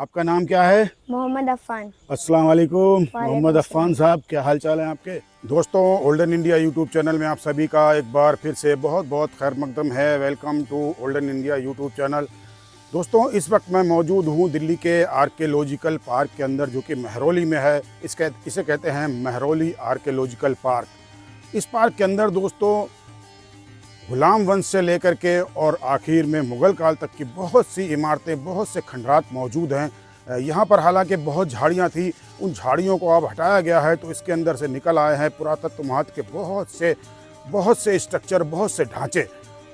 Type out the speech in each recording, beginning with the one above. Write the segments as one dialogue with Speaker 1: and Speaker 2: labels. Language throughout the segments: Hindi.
Speaker 1: आपका नाम क्या है?
Speaker 2: मोहम्मद अफ़ान।
Speaker 1: अस्सलाम वालेकुम
Speaker 2: वालेकुम
Speaker 1: मोहम्मद अफ़ान साहब, क्या हाल चाल है आपके? दोस्तों, ओल्डन इंडिया यूट्यूब चैनल में आप सभी का एक बार फिर से बहुत बहुत खैर मकदम है। Welcome to Olden India YouTube channel. दोस्तों, इस वक्त मैं मौजूद हूँ दिल्ली के आर्कियोलॉजिकल पार्क के अंदर, जो कि महरौली में है। इसे कहते हैं महरौली आर्कियोलॉजिकल पार्क। इस पार्क के अंदर दोस्तों गुलाम वंश से लेकर के और आखिर में मुग़ल काल तक की बहुत सी इमारतें, बहुत से खंडरात मौजूद हैं। यहाँ पर हालांकि बहुत झाड़ियाँ थी, उन झाड़ियों को अब हटाया गया है, तो इसके अंदर से निकल आए हैं पुरातत्व महत्व के बहुत से स्ट्रक्चर, बहुत से ढांचे।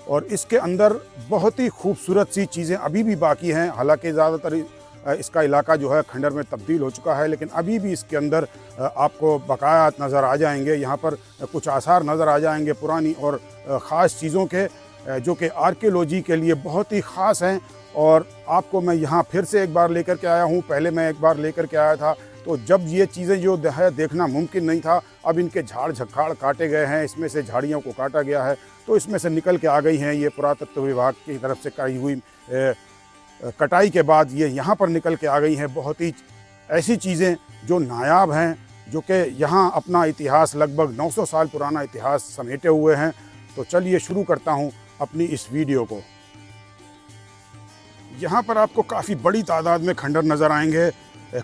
Speaker 1: और इसके अंदर बहुत ही खूबसूरत सी चीज़ें अभी भी बाकी हैं। हालांकि ज़्यादातर इसका इलाका जो है खंडर में तब्दील हो चुका है, लेकिन अभी भी इसके अंदर आपको बकायात नज़र आ जाएंगे। यहाँ पर कुछ आसार नज़र आ जाएंगे पुरानी और ख़ास चीज़ों के, जो कि आर्कियोलॉजी के लिए बहुत ही ख़ास हैं। और आपको मैं यहाँ फिर से एक बार लेकर के आया हूँ। पहले मैं एक बार लेकर के आया था, तो जब ये चीज़ें जो है देखना मुमकिन नहीं था। अब इनके झाड़ झखाड़ काटे गए हैं, इसमें से झाड़ियों को काटा गया है, तो इसमें से निकल के आ गई हैं। ये पुरातत्व विभाग की तरफ से करी हुई कटाई के बाद ये यहाँ पर निकल के आ गई हैं बहुत ही ऐसी चीज़ें जो नायाब हैं, जो कि यहाँ अपना इतिहास, लगभग 900 साल पुराना इतिहास समेटे हुए हैं। तो चलिए शुरू करता हूँ अपनी इस वीडियो को। यहाँ पर आपको काफ़ी बड़ी तादाद में खंडर नज़र आएंगे।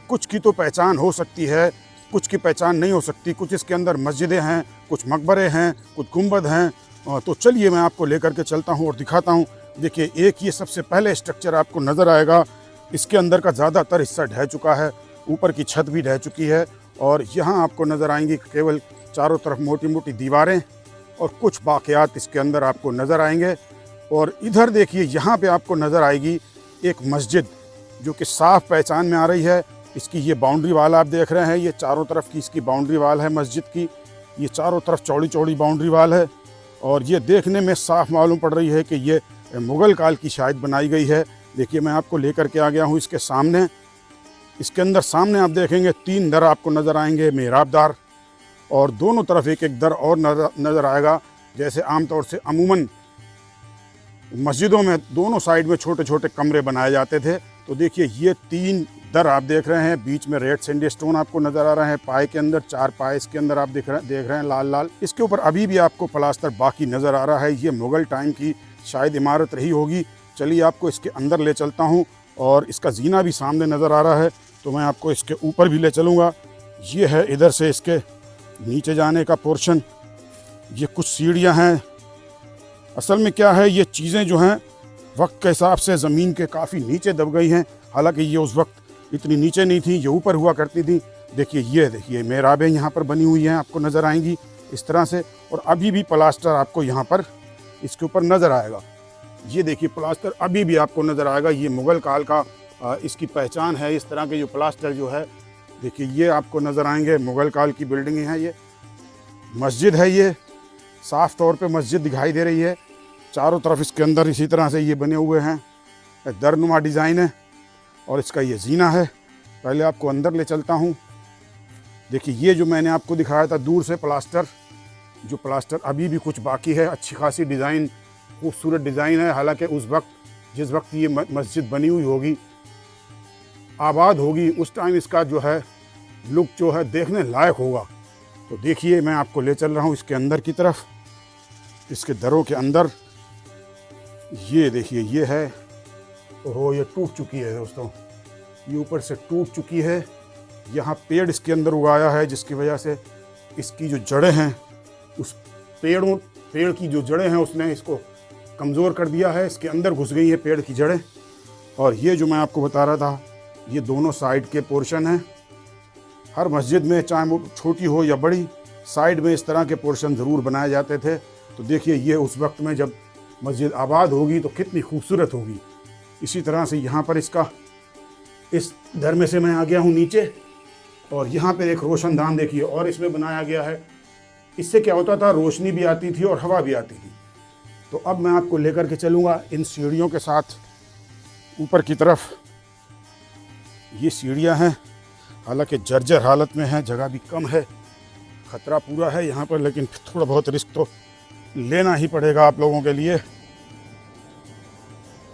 Speaker 1: कुछ की तो पहचान हो सकती है, कुछ की पहचान नहीं हो सकती। कुछ इसके अंदर मस्जिदें हैं, कुछ मकबरे हैं, कुछ गुंबद हैं। तो चलिए मैं आपको लेकर के चलता हूँ और दिखाता हूँ। देखिए, एक ये सबसे पहले स्ट्रक्चर आपको नज़र आएगा। इसके अंदर का ज़्यादातर हिस्सा ढह चुका है, ऊपर की छत भी ढह चुकी है। और यहाँ आपको नज़र आएंगी केवल चारों तरफ मोटी मोटी दीवारें, और कुछ बाक़ियात इसके अंदर आपको नज़र आएंगे। और इधर देखिए, यहाँ पे आपको नज़र आएगी एक मस्जिद, जो कि साफ पहचान में आ रही है। इसकी ये बाउंड्री वाल आप देख रहे हैं, ये चारों तरफ की इसकी बाउंड्री वाल है मस्जिद की। ये चारों तरफ चौड़ी चौड़ी बाउंड्री वाल है, और ये देखने में साफ मालूम पड़ रही है कि ये मुग़ल काल की शायद बनाई गई है। देखिए, मैं आपको लेकर के आ गया हूँ इसके सामने। इसके अंदर सामने आप देखेंगे 3 दर आपको नज़र आएंगे, मेहराबदार, और दोनों तरफ एक एक दर और नज़र आएगा। जैसे आमतौर से अमूमन मस्जिदों में दोनों साइड में छोटे छोटे कमरे बनाए जाते थे। तो देखिए, ये 3 दर आप देख रहे हैं, बीच में रेड सैंडस्टोन आपको नज़र आ रहा है। पाए के अंदर 4 पाए इसके अंदर आप देख रहे हैं लाल लाल। इसके ऊपर अभी भी आपको प्लास्टर बाकी नज़र आ रहा है। ये मुग़ल टाइम की शायद इमारत रही होगी। चलिए आपको इसके अंदर ले चलता हूँ, और इसका जीना भी सामने नज़र आ रहा है, तो मैं आपको इसके ऊपर भी ले चलूँगा। ये है इधर से इसके नीचे जाने का पोर्शन। ये कुछ सीढ़ियाँ हैं। असल में क्या है, ये चीज़ें जो हैं वक्त के हिसाब से ज़मीन के काफ़ी नीचे दब गई हैं। हालांकि ये उस वक्त इतनी नीचे नहीं थी, ये ऊपर हुआ करती थी। देखिए मेहराबें यहाँ पर बनी हुई हैं, आपको नज़र आएंगी इस तरह से। और अभी भी प्लास्टर आपको यहाँ पर इसके ऊपर नज़र आएगा। ये देखिए, प्लास्टर अभी भी आपको नज़र आएगा। ये मुग़ल काल का इसकी पहचान है। इस तरह के जो प्लास्टर जो है, देखिए ये आपको नज़र आएंगे। मुग़ल काल की बिल्डिंग है। ये मस्जिद है, ये साफ़ तौर पे मस्जिद दिखाई दे रही है। चारों तरफ इसके अंदर इसी तरह से ये बने हुए हैं, दरनुमा डिज़ाइन है, और इसका ये जीना है। पहले आपको अंदर ले चलता हूँ। देखिए, ये जो मैंने आपको दिखाया था दूर से प्लास्टर, जो प्लास्टर अभी भी कुछ बाकी है। अच्छी खासी डिज़ाइन, खूबसूरत डिज़ाइन है। हालांकि उस वक्त, जिस वक्त ये मस्जिद बनी हुई होगी, आबाद होगी, उस टाइम इसका जो है लुक जो है देखने लायक होगा। तो देखिए, मैं आपको ले चल रहा हूँ इसके अंदर की तरफ। इसके दरों के अंदर ये देखिए, ये है। ओहो, ये टूट चुकी है दोस्तों, ये ऊपर से टूट चुकी है। यहाँ पेड़ इसके अंदर उगाया है, जिसकी वजह से इसकी जो जड़ें हैं, उस पेड़ की जो जड़ें हैं, उसने इसको कमज़ोर कर दिया है। इसके अंदर घुस गई है पेड़ की जड़ें। और ये जो मैं आपको बता रहा था, ये दोनों साइड के पोर्शन हैं। हर मस्जिद में, चाहे वो छोटी हो या बड़ी, साइड में इस तरह के पोर्शन ज़रूर बनाए जाते थे। तो देखिए, ये उस वक्त में जब मस्जिद आबाद होगी तो कितनी खूबसूरत होगी। इसी तरह से यहाँ पर इसका, इस दर में से मैं आ गया हूँ नीचे, और यहाँ पर एक रोशनदान देखिए और इसमें बनाया गया है। इससे क्या होता था, रोशनी भी आती थी और हवा भी आती थी। तो अब मैं आपको लेकर के चलूँगा इन सीढ़ियों के साथ ऊपर की तरफ। ये सीढ़ियाँ हैं, हालांकि जर्जर हालत में है, जगह भी कम है, ख़तरा पूरा है यहाँ पर, लेकिन थोड़ा बहुत रिस्क तो लेना ही पड़ेगा आप लोगों के लिए।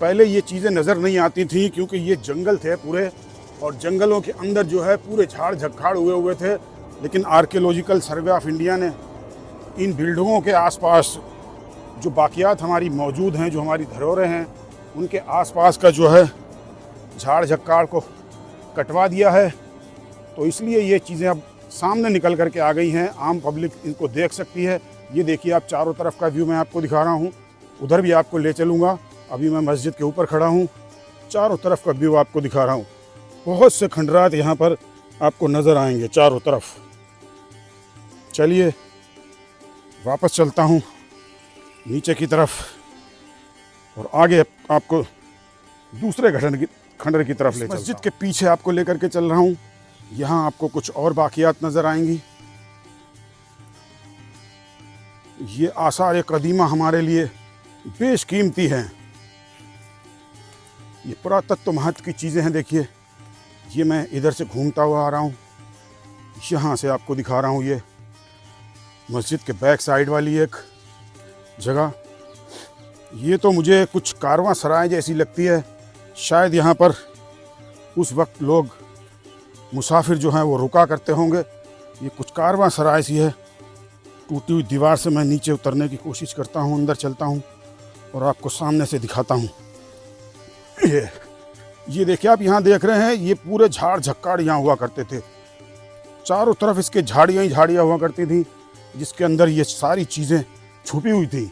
Speaker 1: पहले ये चीज़ें नज़र नहीं आती थी, क्योंकि ये जंगल थे पूरे, और जंगलों के अंदर जो है पूरे झाड़ झक्खाड़ हुए हुए थे, लेकिन आर्कियोलॉजिकल सर्वे ऑफ इंडिया ने इन बिल्डिंगों के आसपास जो बाकियात हमारी मौजूद हैं, जो हमारी धरोहरें हैं, उनके आसपास का जो है झाड़ झक्काड़ को कटवा दिया है। तो इसलिए ये चीज़ें अब सामने निकल करके आ गई हैं, आम पब्लिक इनको देख सकती है। ये देखिए आप, चारों तरफ का व्यू मैं आपको दिखा रहा हूँ, उधर भी आपको ले चलूँगा। अभी मैं मस्जिद के ऊपर खड़ा हूँ, चारों तरफ का व्यू आपको दिखा रहा हूँ। बहुत से खंडरात यहाँ पर आपको नज़र आएंगे चारों तरफ। चलिए वापस चलता हूँ नीचे की तरफ और आगे आपको दूसरे खंडर की तरफ ले चलता हूँ। मस्जिद के पीछे आपको लेकर के चल रहा हूँ। यहाँ आपको कुछ और बाकियात नज़र आएंगी। ये आसार कदीमा हमारे लिए बेशकीमती हैं। ये पुरातत्व महत्व की चीज़ें हैं। देखिए ये मैं इधर से घूमता हुआ आ रहा हूँ, यहाँ से आपको दिखा रहा हूँ। ये मस्जिद के बैक साइड वाली एक जगह, ये तो मुझे कुछ कारवां सराय जैसी लगती है। शायद यहाँ पर उस वक्त लोग मुसाफिर जो हैं वो रुका करते होंगे। ये कुछ कारवां सराय सी है। टूटी हुई दीवार से मैं नीचे उतरने की कोशिश करता हूँ, अंदर चलता हूँ और आपको सामने से दिखाता हूँ। ये देखिए आप, यहाँ देख रहे हैं, ये पूरे झाड़ झक्काड़ यहाँ हुआ करते थे। चारों तरफ इसके झाड़ियाँ ही झाड़ियाँ हुआ करती थी, जिसके अंदर ये सारी चीज़ें छुपी हुई थी।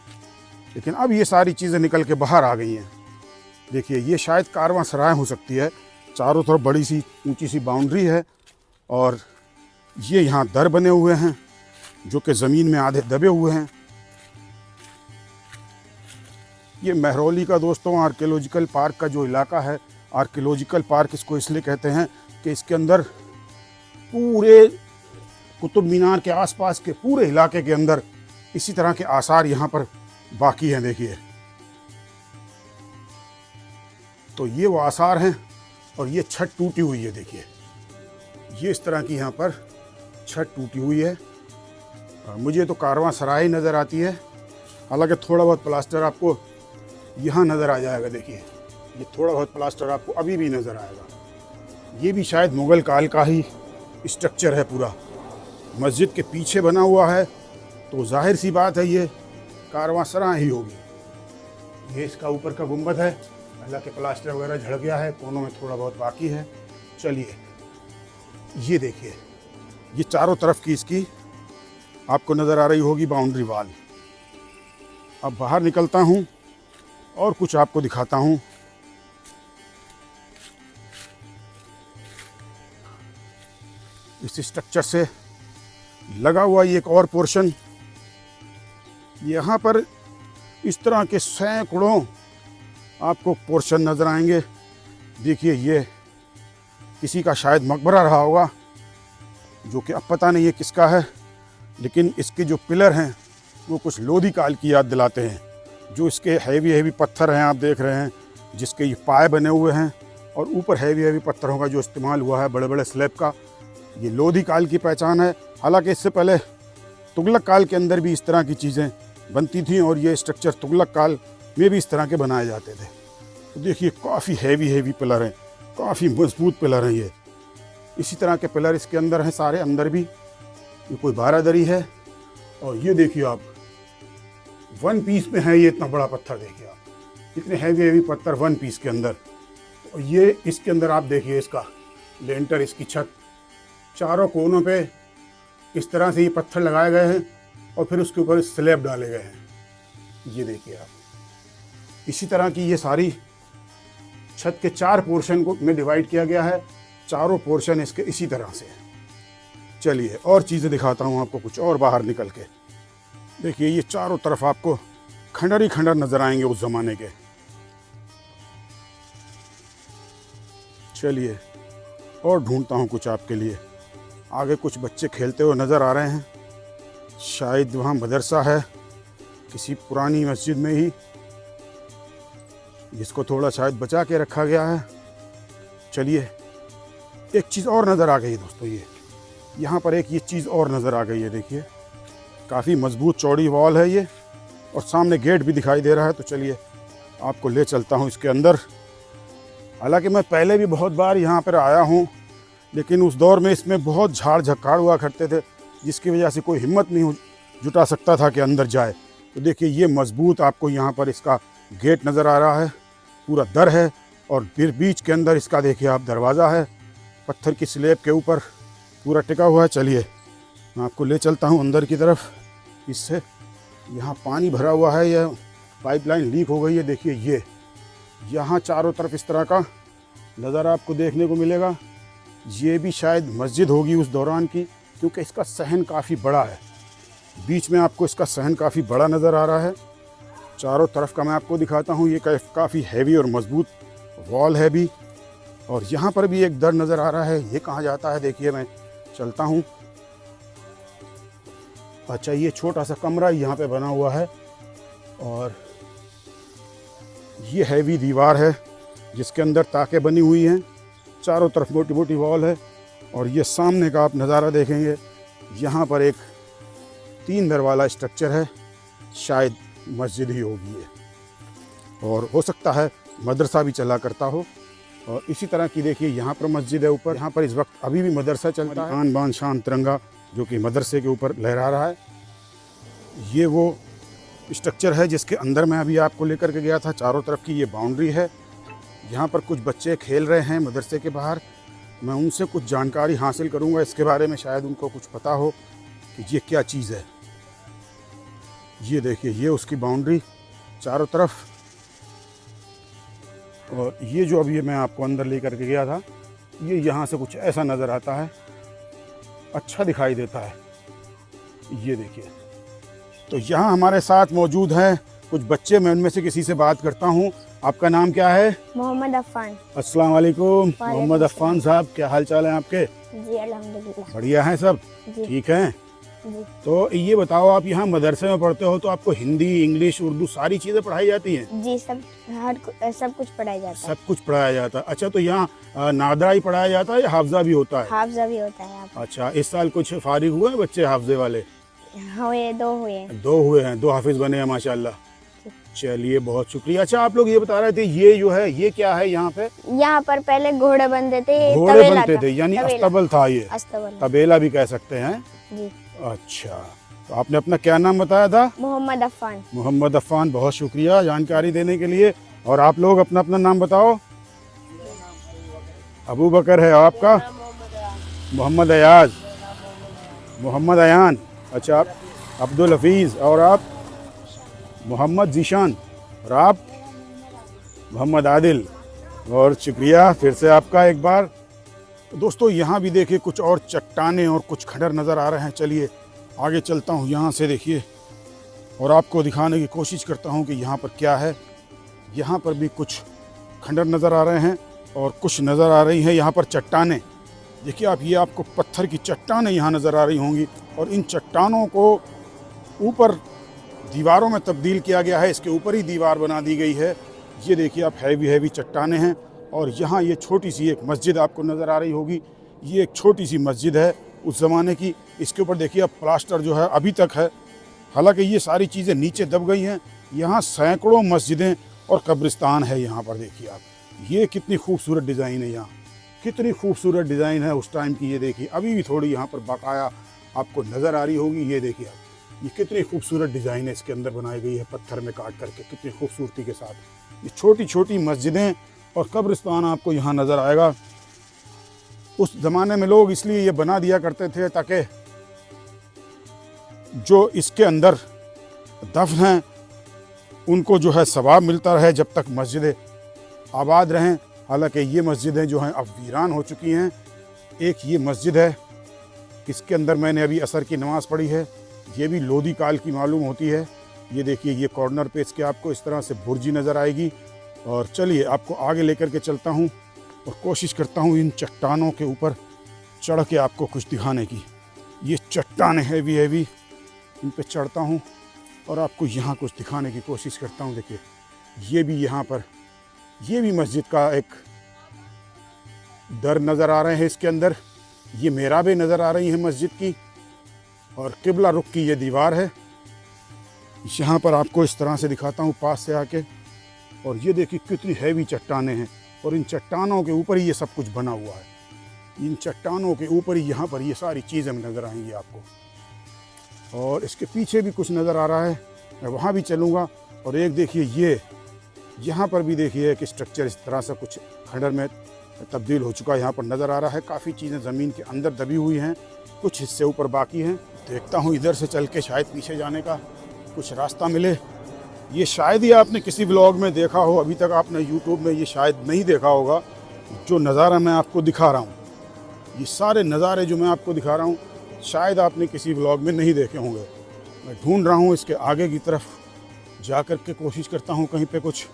Speaker 1: लेकिन अब ये सारी चीज़ें निकल के बाहर आ गई हैं। देखिए ये शायद कारवां सराय हो सकती है। चारों तरफ बड़ी सी ऊंची सी बाउंड्री है और ये यहाँ दर बने हुए हैं जो कि ज़मीन में आधे दबे हुए हैं। ये महरौली का दोस्तों आर्कियोलॉजिकल पार्क का जो इलाका है, आर्कियोलॉजिकल पार्क इसको इसलिए कहते हैं कि इसके अंदर पूरे कुतुब मीनार के आसपास के पूरे इलाके के अंदर इसी तरह के आसार यहाँ पर बाकी हैं। देखिए तो ये वो आसार हैं और ये छत टूटी हुई है। देखिए ये इस तरह की यहाँ पर छत टूटी हुई है। मुझे तो कारवां सराय नज़र आती है, हालांकि थोड़ा बहुत प्लास्टर आपको यहाँ नज़र आ जाएगा। देखिए ये थोड़ा बहुत प्लास्टर आपको अभी भी नज़र आएगा। ये भी शायद मुग़ल काल का ही स्ट्रक्चर है पूरा। मस्जिद के पीछे बना हुआ है तो जाहिर सी बात है ये कारवां सराय ही होगी। ये इसका ऊपर का गुंबद है, हालांकि प्लास्टर वगैरह झड़ गया है, कोनों में थोड़ा बहुत बाकी है। चलिए ये देखिए, ये चारों तरफ की इसकी आपको नज़र आ रही होगी बाउंड्री वाल। अब बाहर निकलता हूँ और कुछ आपको दिखाता हूँ। इस स्ट्रक्चर से लगा हुआ ये एक और पोर्शन, यहाँ पर इस तरह के सैकड़ों आपको पोर्शन नज़र आएंगे। देखिए ये किसी का शायद मकबरा रहा होगा, जो कि अब पता नहीं ये किसका है, लेकिन इसके जो पिलर हैं वो कुछ लोधी काल की याद दिलाते हैं। जो इसके हैवी पत्थर हैं आप देख रहे हैं, जिसके ये पाए बने हुए हैं और ऊपर हैवी पत्थरों का जो इस्तेमाल हुआ है, बड़े बड़े स्लैब का, ये लोधी काल की पहचान है। हालांकि इससे पहले तुगलक काल के अंदर भी इस तरह की चीज़ें बनती थीं और ये स्ट्रक्चर तुगलक काल में भी इस तरह के बनाए जाते थे। तो देखिए काफ़ी हैवी पिलर हैं, काफ़ी मजबूत पिलर हैं ये। इसी तरह के पिलर इसके अंदर हैं सारे, अंदर भी। ये कोई बारादरी है और ये देखिए आप, वन पीस में है ये इतना बड़ा पत्थर। देखिए आप, इतने हैवी पत्थर वन पीस के अंदर। और ये इसके अंदर आप देखिए इसका लेंटर, इसकी छत, चारों कोनों पे इस तरह से ये पत्थर लगाए गए हैं और फिर उसके ऊपर स्लैब डाले गए हैं। ये देखिए आप, इसी तरह की ये सारी छत के 4 पोर्शन को में डिवाइड किया गया है। चारों पोर्शन इसके इसी तरह से हैं। चलिए और चीज़ें दिखाता हूँ आपको कुछ और बाहर निकल के। देखिए ये चारों तरफ आपको खंडर ही खंडर नज़र आएंगे उस ज़माने के। चलिए और ढूंढता हूँ कुछ आपके लिए। आगे कुछ बच्चे खेलते हुए नज़र आ रहे हैं, शायद वहाँ मदरसा है किसी पुरानी मस्जिद में ही, जिसको थोड़ा शायद बचा के रखा गया है। चलिए एक चीज़ और नज़र आ गई है दोस्तों, ये यहाँ पर एक ये चीज़ और नज़र आ गई है। देखिए काफ़ी मजबूत चौड़ी वॉल है ये और सामने गेट भी दिखाई दे रहा है। तो चलिए आपको ले चलता हूँ इसके अंदर हालांकि मैं पहले भी बहुत बार यहाँ पर आया हूँ, लेकिन उस दौर में इसमें बहुत झाड़ झक्काड़ हुआ करते थे, जिसकी वजह से कोई हिम्मत नहीं जुटा सकता था कि अंदर जाए। तो देखिए ये मजबूत आपको यहाँ पर इसका गेट नज़र आ रहा है, पूरा दर है और फिर बीच के अंदर इसका देखिए आप दरवाज़ा है, पत्थर की स्लैब के ऊपर पूरा टिका हुआ है। चलिए मैं आपको ले चलता हूँ अंदर की तरफ। इससे यहाँ पानी भरा हुआ है, यह पाइपलाइन लीक हो गई है। देखिए ये यहाँ चारों तरफ इस तरह का नज़ारा आपको देखने को मिलेगा। ये भी शायद मस्जिद होगी उस दौरान की, क्योंकि इसका सहन काफ़ी बड़ा है। बीच में आपको इसका सहन काफ़ी बड़ा नज़र आ रहा है। चारों तरफ का मैं आपको दिखाता हूँ। ये काफ़ी हैवी और मजबूत वॉल है भी, और यहाँ पर भी एक दर नज़र आ रहा है। ये कहाँ जाता है देखिए, मैं चलता हूँ। अच्छा, ये छोटा सा कमरा यहाँ पे बना हुआ है, और ये हैवी दीवार है जिसके अंदर ताकें बनी हुई हैं। चारों तरफ मोटी मोटी वॉल है, और ये सामने का आप नज़ारा देखेंगे, यहाँ पर एक 3 दर वाला स्ट्रक्चर है, शायद मस्जिद ही होगी ये, और हो सकता है मदरसा भी चला करता हो। और इसी तरह की देखिए यहाँ पर मस्जिद है ऊपर। यहाँ पर इस वक्त अभी भी मदरसा चलता है। आन बान शान तिरंगा जो कि मदरसे के ऊपर लहरा रहा है। ये वो स्ट्रक्चर है जिसके अंदर मैं अभी आपको लेकर के गया था। चारों तरफ की ये बाउंड्री है। यहाँ पर कुछ बच्चे खेल रहे हैं मदरसे के बाहर। मैं उनसे कुछ जानकारी हासिल करूँगा इसके बारे में, शायद उनको कुछ पता हो कि ये क्या चीज़ है। ये देखिए ये उसकी बाउंड्री चारों तरफ, और ये जो अभी मैं आपको अंदर लेकर के गया था, ये यहाँ से कुछ ऐसा नज़र आता है, अच्छा दिखाई देता है। ये देखिए, तो यहाँ हमारे साथ मौजूद हैं कुछ बच्चे। मैं उनमें से किसी से बात करता हूँ। आपका नाम क्या है?
Speaker 2: मोहम्मद अफ़ान।
Speaker 1: अस्सलाम वालेकुम। मोहम्मद अफ़ान साहब, क्या हाल चाल है आपके?
Speaker 2: जी अल्हम्दुलिल्लाह।
Speaker 1: बढ़िया हैं सब? ठीक हैं। तो ये बताओ, आप यहाँ मदरसे में पढ़ते हो तो आपको हिंदी, इंग्लिश, उर्दू सारी चीज़ें पढ़ाई जाती हैं?
Speaker 2: जी सब कुछ पढ़ाया जाता है।
Speaker 1: सब कुछ पढ़ाया जाता है। अच्छा, तो यहाँ नादरा ही पढ़ाया जाता है या हाफजा भी होता है?
Speaker 2: हाफजा भी होता है यहाँ।
Speaker 1: अच्छा, इस साल कुछ फारिग हुए हैं बच्चे हाफजे वाले?
Speaker 2: हुए 2 हुए।
Speaker 1: 2 हुए हैं, 2 हाफिज बने हैं माशाल्लाह। चलिए बहुत शुक्रिया। अच्छा, आप लोग ये बता रहे थे, ये जो है ये क्या है यहाँ पे?
Speaker 2: यहाँ पर पहले घोड़े बनते थे।
Speaker 1: घोड़े बनते थे, यानी अस्तबल था ये। तबेला भी कह सकते हैं
Speaker 2: जी।
Speaker 1: अच्छा, तो आपने अपना क्या नाम बताया था?
Speaker 2: मोहम्मद अफ़ान।
Speaker 1: मोहम्मद अफ़ान, बहुत शुक्रिया जानकारी देने के लिए। और आप लोग अपना अपना नाम बताओ। अबू बकर है आपका? मोहम्मद अयाज, मोहम्मद अयान। अच्छा, आप अब्दुल हफीज़, और आप? मोहम्मद जीशान, और आप? मोहम्मद आदिल। और शुक्रिया फिर से आपका एक बार। दोस्तों यहाँ भी देखिए कुछ और चट्टानें और कुछ खंडर नज़र आ रहे हैं। चलिए आगे चलता हूँ यहाँ से, देखिए, और आपको दिखाने की कोशिश करता हूँ कि यहाँ पर क्या है। यहाँ पर भी कुछ खंडर नज़र आ रहे हैं और कुछ नज़र आ रही हैं यहाँ पर चट्टानें। देखिए आप, ये आपको पत्थर की चट्टानें यहाँ नज़र आ रही होंगी, और इन चट्टानों को ऊपर दीवारों में तब्दील किया गया है। इसके ऊपर ही दीवार बना दी गई है। ये देखिए आप, हैवी हैवी चट्टानें हैं। और यहाँ ये छोटी सी एक मस्जिद आपको नज़र आ रही होगी। ये एक छोटी सी मस्जिद है उस ज़माने की। इसके ऊपर देखिए आप, प्लास्टर जो है अभी तक है, हालांकि ये सारी चीज़ें नीचे दब गई हैं। यहाँ सैकड़ों मस्जिदें और कब्रिस्तान है यहाँ पर। देखिए आप, ये कितनी खूबसूरत डिज़ाइन है यहाँ, कितनी खूबसूरत डिज़ाइन है उस टाइम की। ये देखिए अभी भी थोड़ी यहाँ पर बकाया आपको नज़र आ रही होगी। ये देखिए आप, ये कितनी खूबसूरत डिज़ाइन है इसके अंदर बनाई गई है, पत्थर में काट करके, कितनी खूबसूरती के साथ। ये छोटी छोटी मस्जिदें और कब्रिस्तान आपको यहाँ नज़र आएगा। उस ज़माने में लोग इसलिए ये बना दिया करते थे ताकि जो इसके अंदर दफन हैं उनको जो है सवाब मिलता रहे जब तक मस्जिदें आबाद रहें। हालांकि ये मस्जिदें जो हैं अब वीरान हो चुकी हैं। एक ये मस्जिद है, इसके अंदर मैंने अभी असर की नमाज़ पढ़ी है। ये भी लोधी काल की मालूम होती है। ये देखिए, ये कॉर्नर पे इसके आपको इस तरह से बुर्जी नज़र आएगी। और चलिए आपको आगे लेकर के चलता हूँ और कोशिश करता हूँ इन चट्टानों के ऊपर चढ़ के आपको कुछ दिखाने की। ये चट्टानें हैवी हैवी, इन पे चढ़ता हूँ और आपको यहाँ कुछ दिखाने की कोशिश करता हूँ। देखिए ये भी यहाँ पर, ये भी मस्जिद का एक दर नज़र आ रहे हैं इसके अंदर। ये मेहराबें नज़र आ रही हैं मस्जिद की, और किबला रुख की ये दीवार है। यहाँ पर आपको इस तरह से दिखाता हूँ पास से आके। और ये देखिए कितनी हैवी चट्टानें हैं, और इन चट्टानों के ऊपर ही ये सब कुछ बना हुआ है। इन चट्टानों के ऊपर ही यहाँ पर ये सारी चीज़ें नज़र आएंगी आपको। और इसके पीछे भी कुछ नज़र आ रहा है, मैं वहाँ भी चलूँगा। और एक देखिए ये यहाँ पर भी देखिए कि स्ट्रक्चर इस तरह से कुछ खंडर में तब्दील हो चुका है, यहाँ पर नज़र आ रहा है। काफ़ी चीज़ें ज़मीन के अंदर दबी हुई हैं, कुछ हिस्से ऊपर बाकी हैं। देखता हूँ इधर से चल के शायद पीछे जाने का कुछ रास्ता मिले। ये शायद ही आपने किसी व्लॉग में देखा हो, अभी तक आपने यूट्यूब में ये शायद नहीं देखा होगा। जो नज़ारा मैं आपको दिखा रहा हूँ, ये सारे नज़ारे जो मैं आपको दिखा रहा हूँ शायद आपने किसी व्लॉग में नहीं देखे होंगे। मैं ढूंढ रहा हूँ इसके आगे की तरफ जा कर के, कोशिश करता हूँ कहीं पे कुछ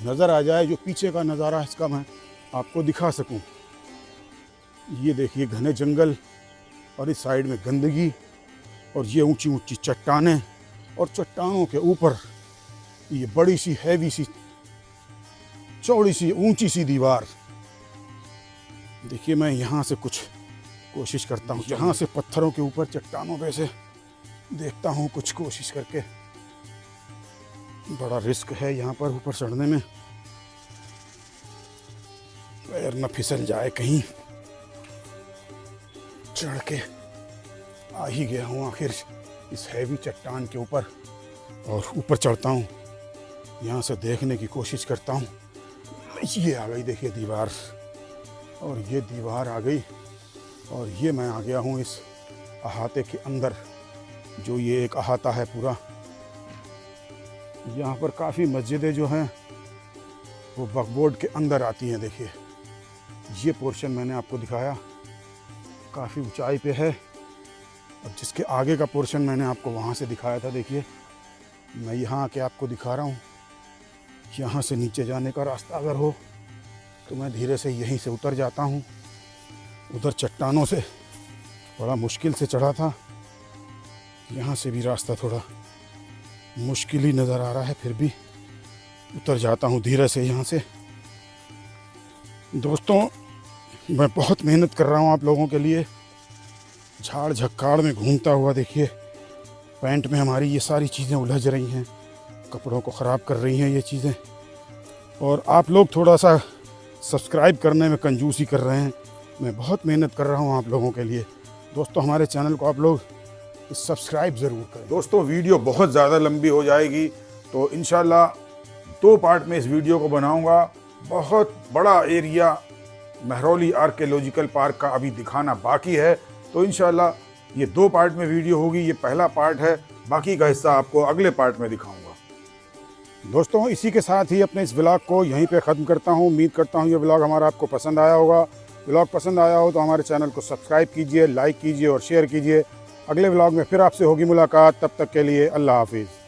Speaker 1: नज़र आ जाए जो पीछे का नज़ारा इसका मैं आपको दिखा सकूं। ये देखिए घने जंगल और इस साइड में गंदगी और ये ऊंची ऊंची चट्टानें और चट्टानों के ऊपर ये बड़ी सी हैवी सी चौड़ी सी ऊंची सी दीवार। देखिए मैं यहाँ से कुछ कोशिश करता हूँ, यहाँ से पत्थरों के ऊपर चट्टानों पे से देखता हूँ कुछ कोशिश करके। बड़ा रिस्क है यहाँ पर ऊपर चढ़ने में, पैर न फिसल जाए कहीं। चढ़ के आ ही गया हूँ आखिर इस हैवी चट्टान के ऊपर और ऊपर चढ़ता हूँ। यहाँ से देखने की कोशिश करता हूँ। ये आ गई देखिए दीवार, और ये दीवार आ गई और ये मैं आ गया हूँ इस अहाते के अंदर, जो ये एक अहाता है पूरा। यहाँ पर काफ़ी मस्जिदें जो हैं वो बकबोर्ड के अंदर आती हैं। देखिए ये पोर्शन मैंने आपको दिखाया काफ़ी ऊंचाई पे है, और जिसके आगे का पोर्शन मैंने आपको वहाँ से दिखाया था। देखिए मैं यहाँ आके आपको दिखा रहा हूँ। यहाँ से नीचे जाने का रास्ता अगर हो तो मैं धीरे से यहीं से उतर जाता हूँ। उधर चट्टानों से बड़ा मुश्किल से चढ़ा था, यहाँ से भी रास्ता थोड़ा मुश्किल ही नज़र आ रहा है, फिर भी उतर जाता हूँ धीरे से यहाँ से। दोस्तों मैं बहुत मेहनत कर रहा हूँ आप लोगों के लिए, झाड़ झक्काड़ में घूमता हुआ। देखिए पैंट में हमारी ये सारी चीज़ें उलझ रही हैं, कपड़ों को ख़राब कर रही हैं ये चीज़ें, और आप लोग थोड़ा सा सब्सक्राइब करने में कंजूसी कर रहे हैं। मैं बहुत मेहनत कर रहा हूँ आप लोगों के लिए। दोस्तों हमारे चैनल को आप लोग सब्सक्राइब ज़रूर करें। दोस्तों वीडियो बहुत ज़्यादा लंबी हो जाएगी, तो इंशाल्लाह 2 पार्ट में इस वीडियो को बनाऊंगा। बहुत बड़ा एरिया महरौली आर्कियोलॉजिकल पार्क का अभी दिखाना बाकी है, तो इंशाल्लाह ये 2 पार्ट में वीडियो होगी। ये पहला पार्ट है, बाकी का हिस्सा आपको अगले पार्ट में दिखाऊंगा। दोस्तों इसी के साथ ही अपने इस व्लॉग को यहीं पे ख़त्म करता हूँ। उम्मीद करता हूँ ये व्लॉग हमारा आपको पसंद आया होगा। व्लॉग पसंद आया हो तो हमारे चैनल को सब्सक्राइब कीजिए, लाइक कीजिए और शेयर कीजिए। अगले व्लॉग में फिर आपसे होगी मुलाकात, तब तक के लिए अल्लाह हाफिज़।